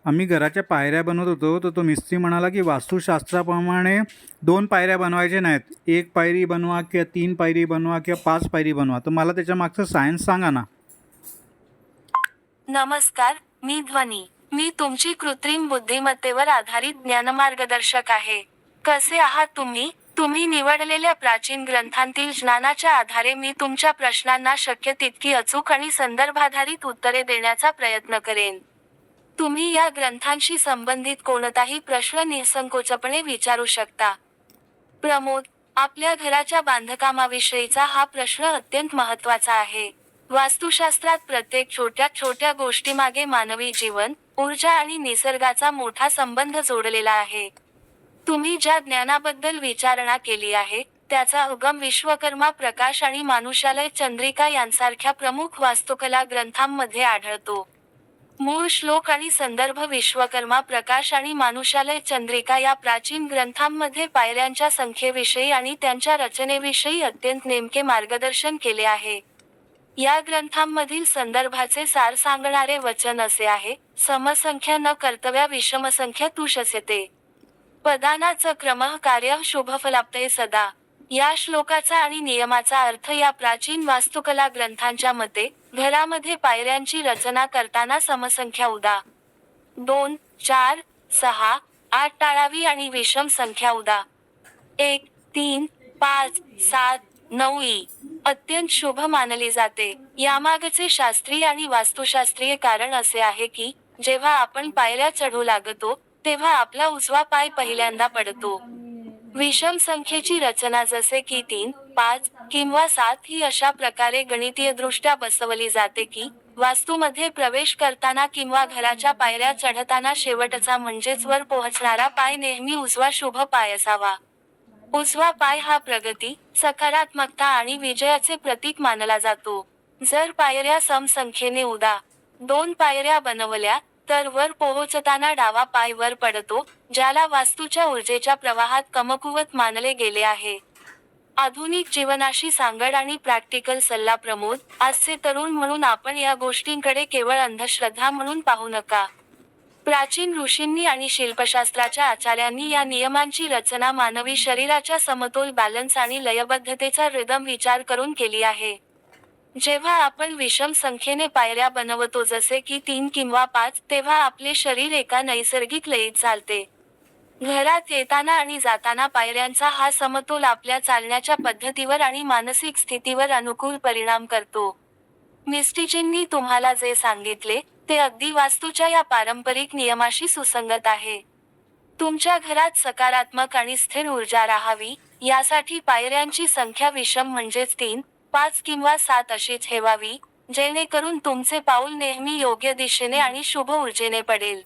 आम्ही घराच्या पायऱ्या बनवत होतो, तर तो मिस्त्री म्हणाला, की वास्तुशास्त्राप्रमाणे 2 पायऱ्या बनवायच्या नाहीत. 1 पायरी बनवा किंवा 3 पायरी बनवा किंवा 5 पायरी बनवा. तर मला त्याच्यामागचं सायन्स सांगा ना. नमस्कार, मी ध्वनी. मी तुमची कृत्रिम बुद्धिमत्तेवर आधारित ज्ञानमार्गदर्शक आहे. कसे आहात तुम्ही? तुम्ही निवडलेल्या प्राचीन ग्रंथांतील ज्ञानाच्या आधारे मी तुमच्या प्रश्नांना शक्य तितकी अचूक आणि संदर्भाधारित उत्तरे देण्याचा प्रयत्न करेन. तुम्ही या ग्रंथांशी संबंधित कोणताही प्रश्न निःसंकोचपणे विचारू शकता. प्रमोद, आपल्या घराच्या बांधकामाविषयीचा हा प्रश्न अत्यंत महत्त्वाचा आहे. वास्तुशास्त्रात प्रत्येक छोट्या छोट्या गोष्टीमागे मानवी जीवन, ऊर्जा आणि निसर्गाचा मोठा संबंध जोडलेला आहे. तुम्ही ज्या ज्ञानाबद्दल विचारणा केली आहे, त्याचा उगम विश्वकर्मा प्रकाश आणि मानुषालय चंद्रिका यांसारख्या प्रमुख वास्तुकला ग्रंथांमध्ये आढळतो. मूळ श्लोक आणि संदर्भ विश्वकर्मा प्रकाश आणि मानुषालय चंद्रिका या प्राचीन ग्रंथांमध्ये पायऱ्यांच्या संख्येविषयी आणि त्यांच्या रचनेविषयी अत्यंत नेमके मार्गदर्शन केले आहे. या ग्रंथांमधील संदर्भाचे सार सांगणारे वचन असे आहे: समसंख्या न कर्तव्या विषमसंख्या तु शस्यते. पदाना च क्रमः कार्यः शुभफलाप्तये सदा. या श्लोकाचा आणि नियमाचा अर्थ या प्राचीन वास्तुकला ग्रंथांच्या मते, घरामध्ये पायऱ्यांची रचना करताना समसंख्या उदा. 2, 4, 6, 8 टाळावी आणि विषम संख्या उदा. 1, 3, 5, 7, 9 ई अत्यंत शुभ मानली जाते. यामागचे शास्त्रीय आणि वास्तुशास्त्रीय कारण असे आहे की, जेव्हा आपण पायऱ्या चढू लागतो, तेव्हा आपला उजवा पाय पहिल्यांदा पडतो. विषम संख्येची रचना जसे की 3, 5 किंवा 7 ही अशा प्रकारे गणितीयदृष्ट्या बसवली जाते की, वास्तूमध्ये प्रवेश करताना किंवा घराच्या पायऱ्या चढताना शेवटचा म्हणजेच वर पोहोचणारा पाय नेहमी उजवा शुभ पाय असावा. उजवा पाय हा प्रगती, सकारात्मकता आणि विजयाचे प्रतीक मानला जातो. जर पायऱ्या समसंख्येने उदा. 2 पायऱ्या बनवल्या, तर वर पोहोचताना डावा पाय वर पडतो, ज्याला वास्तूच्या ऊर्जेच्या प्रवाहात कमकुवत मानले गेले आहे. आधुनिक जीवनाशी सांगड आणि प्रॅक्टिकल सल्ला. प्रमोद, आजचे तरुण म्हणून आपण या गोष्टींकडे केवळ अंधश्रद्धा म्हणून पाहू नका. प्राचीन ऋषींनी आणि शिल्पशास्त्राच्या आचार्यांनी या नियमांची रचना मानवी शरीराच्या समतोल, बॅलन्स आणि लयबद्धतेचा रिदम विचार करून केली आहे. जेव्हा आपण विषम संख्येने पायऱ्या बनवतो जसे की 3 किंवा 5, तेव्हा आपले शरीर एका नैसर्गिक लयीत चालते. घरात येताना आणि जाताना पायऱ्यांचा हा समतोल आपल्या चालण्याच्या पद्धतीवर आणि मानसिक स्थितीवर अनुकूल परिणाम करतो. मिस्टीजींनी तुम्हाला जे सांगितले, ते अगदी वास्तूच्या या पारंपरिक नियमाशी सुसंगत आहे. तुमच्या घरात सकारात्मक आणि स्थिर ऊर्जा राहावी, यासाठी पायऱ्यांची संख्या विषम म्हणजेच 3, 5 किंवा 7 अशीच ठेवावी, जेणेकरून तुमचे पाऊल नेहमी योग्य दिशेने आणि शुभ ऊर्जेने पडेल.